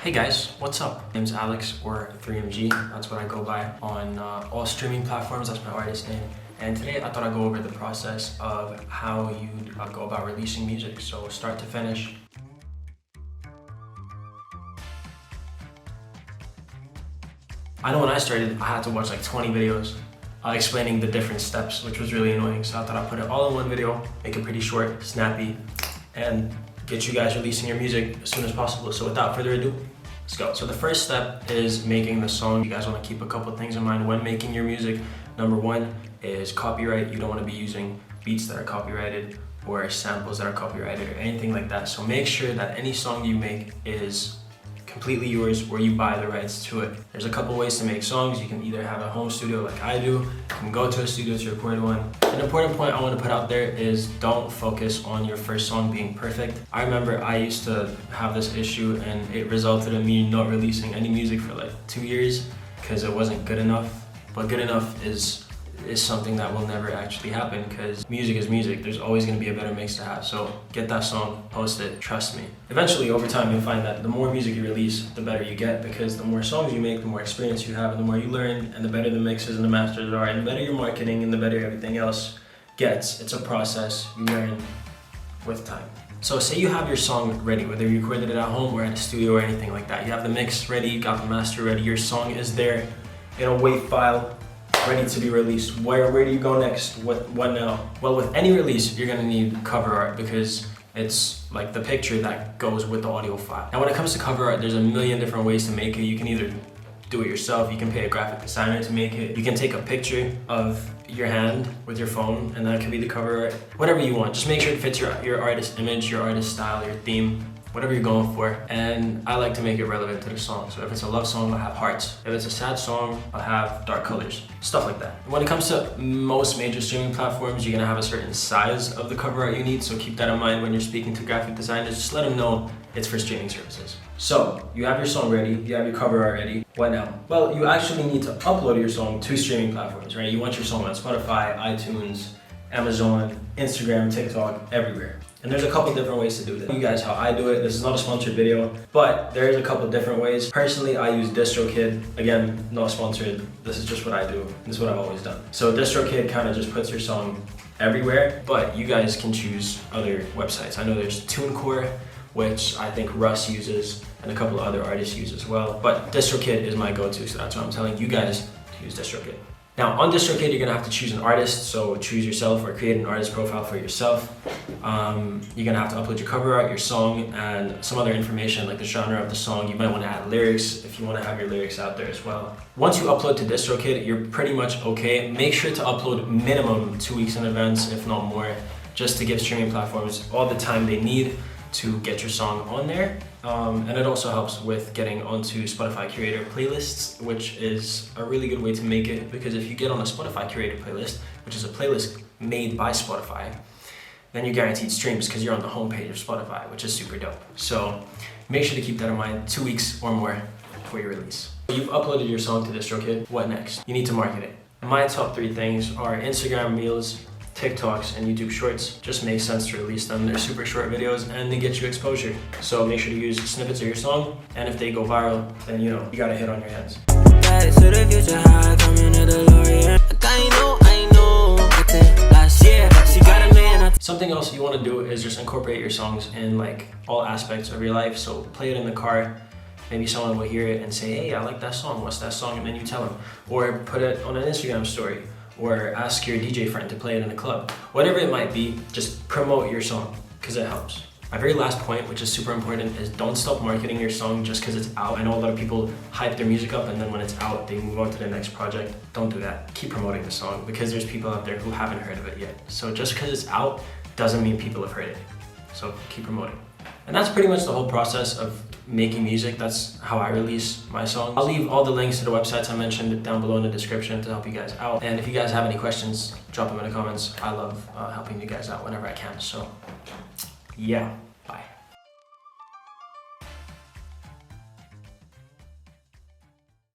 Hey guys, what's up? My name's Alex, or 3MG. That's what I go by on all streaming platforms. That's my artist name. And today I thought I'd go over the process of how you go about releasing music. So start to finish. I know when I started, I had to watch like 20 videos explaining the different steps, which was really annoying. So I thought I'd put it all in one video, make it pretty short, snappy, and get you guys releasing your music as soon as possible. So without further ado, let's go. So the first step is making the song. You guys want to keep a couple things in mind when making your music. Number one is copyright. You don't want to be using beats that are copyrighted or samples that are copyrighted or anything like that. So make sure that any song you make is completely yours, where you buy the rights to it. There's a couple ways to make songs. You can either have a home studio like I do. You can go to a studio to record one. An important point I want to put out there is don't focus on your first song being perfect. I remember I used to have this issue and it resulted in me not releasing any music for like 2 years because it wasn't good enough. But good enough is something that will never actually happen, because music is music. There's always going to be a better mix to have. So get that song, post it, trust me. Eventually, over time, you'll find that the more music you release, the better you get, because the more songs you make, the more experience you have, and the more you learn, and the better the mixes and the masters are, and the better your marketing, and the better everything else gets. It's a process you learn with time. So say you have your song ready, whether you recorded it at home or at a studio or anything like that. You have the mix ready, you got the master ready, your song is there in a WAV file, ready to be released. Where do you go next? What now? Well, with any release, you're gonna need cover art, because it's like the picture that goes with the audio file. Now, when it comes to cover art, there's a million different ways to make it. You can either do it yourself, you can pay a graphic designer to make it. You can take a picture of your hand with your phone, and that could be the cover art. Whatever you want, just make sure it fits your artist image, your artist style, your theme, whatever you're going for. And I like to make it relevant to the song. So if it's a love song, I'll have hearts. If it's a sad song, I'll have dark colors, stuff like that. When it comes to most major streaming platforms, you're gonna have a certain size of the cover art you need. So keep that in mind when you're speaking to graphic designers. Just let them know it's for streaming services. So you have your song ready, you have your cover art ready. What now? Well, you actually need to upload your song to streaming platforms, right? You want your song on Spotify, iTunes, Amazon, Instagram, TikTok, everywhere. And there's a couple different ways to do this. You guys, how I do it. This is not a sponsored video, but there is a couple different ways. Personally, I use DistroKid. Again, not sponsored. This is just what I do. This is what I've always done. So DistroKid kind of just puts your song everywhere, but you guys can choose other websites. I know there's TuneCore, which I think Russ uses, and a couple of other artists use as well. But DistroKid is my go-to, so that's why I'm telling you guys to use DistroKid. Now, on DistroKid, you're gonna have to choose an artist, so choose yourself or create an artist profile for yourself. You're gonna have to upload your cover art, your song, and some other information like the genre of the song. You might wanna add lyrics if you wanna have your lyrics out there as well. Once you upload to DistroKid, you're pretty much okay. Make sure to upload minimum 2 weeks in advance, if not more, just to give streaming platforms all the time they need to get your song on there. And it also helps with getting onto Spotify Curator playlists, which is a really good way to make it, because if you get on a Spotify Curator playlist, which is a playlist made by Spotify, then you're guaranteed streams because you're on the homepage of Spotify, which is super dope. So make sure to keep that in mind, 2 weeks or more before your release. You've uploaded your song to DistroKid, what next? You need to market it. My top 3 things are Instagram Reels, TikToks, and YouTube Shorts. Just makes sense to release them. They're super short videos and they get you exposure. So make sure to use snippets of your song, and if they go viral, then you got a hit on your hands. Something else you want to do is just incorporate your songs in like all aspects of your life. So play it in the car. Maybe someone will hear it and say, hey, I like that song. What's that song? And then you tell them. Or put it on an Instagram story. Or ask your DJ friend to play it in the club. Whatever it might be, just promote your song, because it helps. My very last point, which is super important, is don't stop marketing your song just because it's out. I know a lot of people hype their music up and then when it's out, they move on to the next project. Don't do that. Keep promoting the song, because there's people out there who haven't heard of it yet. So just because it's out doesn't mean people have heard it. So keep promoting. And that's pretty much the whole process of making music. That's how I release my songs. I'll leave all the links to the websites I mentioned down below in the description to help you guys out. And if you guys have any questions, drop them in the comments. I love helping you guys out whenever I can. So yeah.